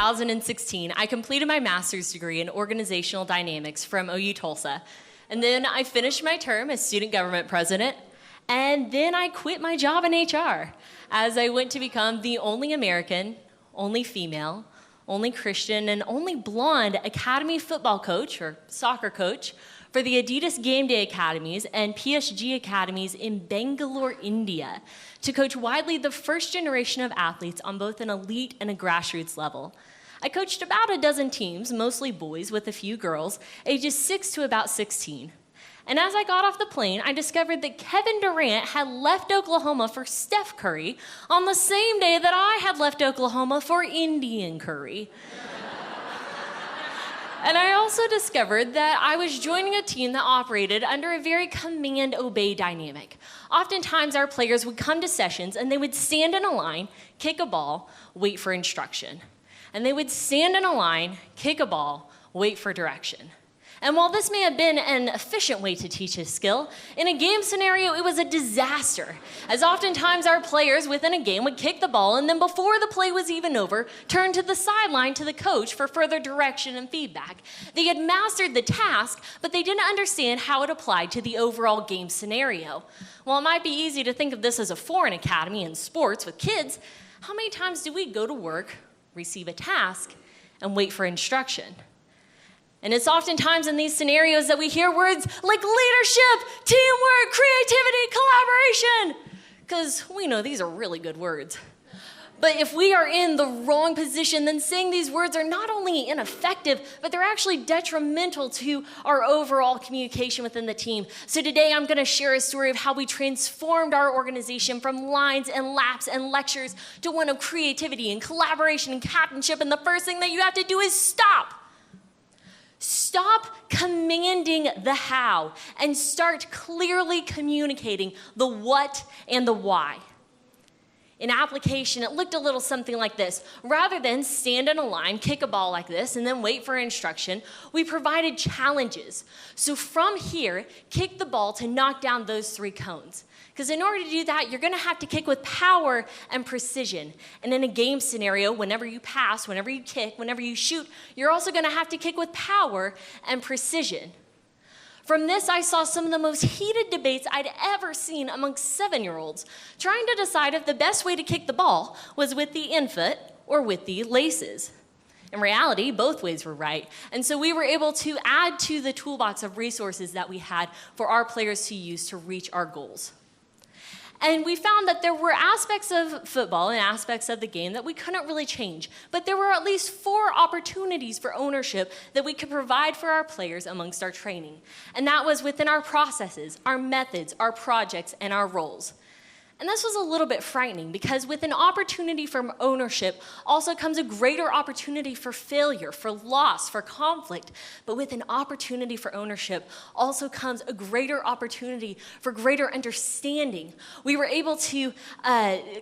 2016, I completed my master's degree in organizational dynamics from OU Tulsa. And then I finished my term as student government president. And then I quit my job in HR as I went to become the only American, only female, only Christian, and only blonde academy football coach or soccer coach for the Adidas Gameday academies and PSG academies in Bangalore, India, to coach widely the first generation of athletes on both an elite and a grassroots level. I coached about a dozen teams, mostly boys with a few girls, ages 6 to about 16. And as I got off the plane, I discovered that Kevin Durant had left Oklahoma for Steph Curry on the same day that I had left Oklahoma for Indian curry. And I also discovered that I was joining a team that operated under a very command-obey dynamic. Oftentimes, our players would come to sessions and they would stand in a line, kick a ball, wait for instruction. And they would stand in a line, kick a ball, wait for direction. And while this may have been an efficient way to teach a skill, in a game scenario, it was a disaster, as oftentimes our players within a game would kick the ball and then before the play was even over, turn to the sideline to the coach for further direction and feedback. They had mastered the task, but they didn't understand how it applied to the overall game scenario. While it might be easy to think of this as a foreign academy in sports with kids, how many times do we go to work, receive a task, and wait for instruction? And it's oftentimes in these scenarios that we hear words like leadership, teamwork, creativity, collaboration, because we know these are really good words. But if we are in the wrong position, then saying these words are not only ineffective, but they're actually detrimental to our overall communication within the team. So today I'm going to share a story of how we transformed our organization from lines and laps and lectures to one of creativity and collaboration and captainship. And the first thing that you have to do is stop. Stop commanding the how and start clearly communicating the what and the why. In application, it looked a little something like this. Rather than stand in a line, kick a ball like this, and then wait for instruction, we provided challenges. So from here, kick the ball to knock down those 3 cones. Because in order to do that, you're going to have to kick with power and precision. And in a game scenario, whenever you pass, whenever you kick, whenever you shoot, you're also going to have to kick with power and precision. From this, I saw some of the most heated debates I'd ever seen amongst 7-year-olds, trying to decide if the best way to kick the ball was with the infoot or with the laces. In reality, both ways were right. And so we were able to add to the toolbox of resources that we had for our players to use to reach our goals. And we found that there were aspects of football and aspects of the game that we couldn't really change. But there were at least 4 opportunities for ownership that we could provide for our players amongst our training. And that was within our processes, our methods, our projects, and our roles. And this was a little bit frightening because with an opportunity for ownership also comes a greater opportunity for failure, for loss, for conflict. But with an opportunity for ownership also comes a greater opportunity for greater understanding. We were able to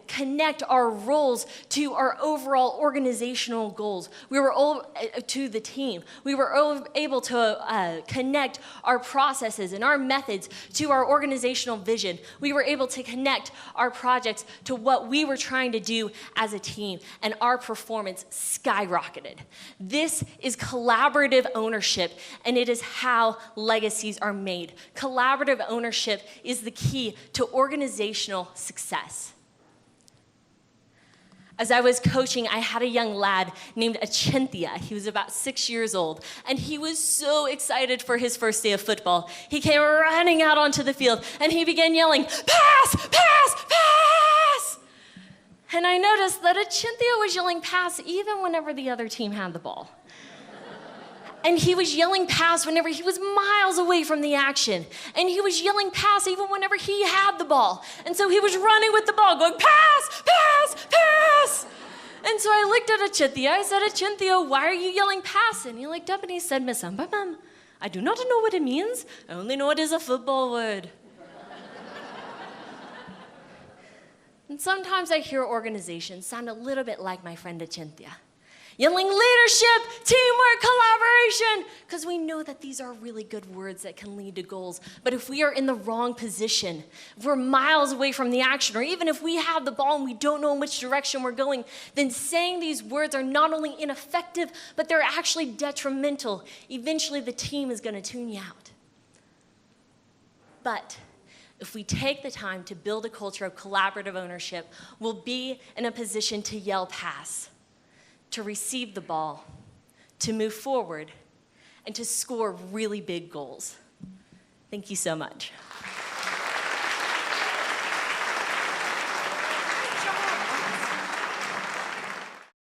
connect our roles to our overall organizational goals. We were all to the team. We were able to connect our processes and our methods to our organizational vision. We were able to connect our projects to what we were trying to do as a team, and our performance skyrocketed. This is collaborative ownership, and it is how legacies are made. Collaborative ownership is the key to organizational success. As I was coaching, I had a young lad named Achintya. He was about 6 years old, and he was so excited for his first day of football. He came running out onto the field, and he began yelling, "Pass, pass, pass!" And I noticed that Achintya was yelling pass even whenever the other team had the ball. And he was yelling pass whenever he was miles away from the action. And he was yelling pass even whenever he had the ball. And so he was running with the ball, going, "Pass, pass, pass!" And so I looked at Achintya. I said, "Achintya, why are you yelling pass?" And he looked up and he said, "Miss Ambamam, I do not know what it means. I only know it is a football word." And sometimes I hear organizations sound a little bit like my friend Achintya. Yelling leadership, teamwork, collaboration, because we know that these are really good words that can lead to goals. But if we are in the wrong position, if we're miles away from the action, or even if we have the ball and we don't know in which direction we're going, then saying these words are not only ineffective, but they're actually detrimental. Eventually, the team is going to tune you out. But if we take the time to build a culture of collaborative ownership, we'll be in a position to yell pass, to receive the ball, to move forward, and to score really big goals. Thank you so much.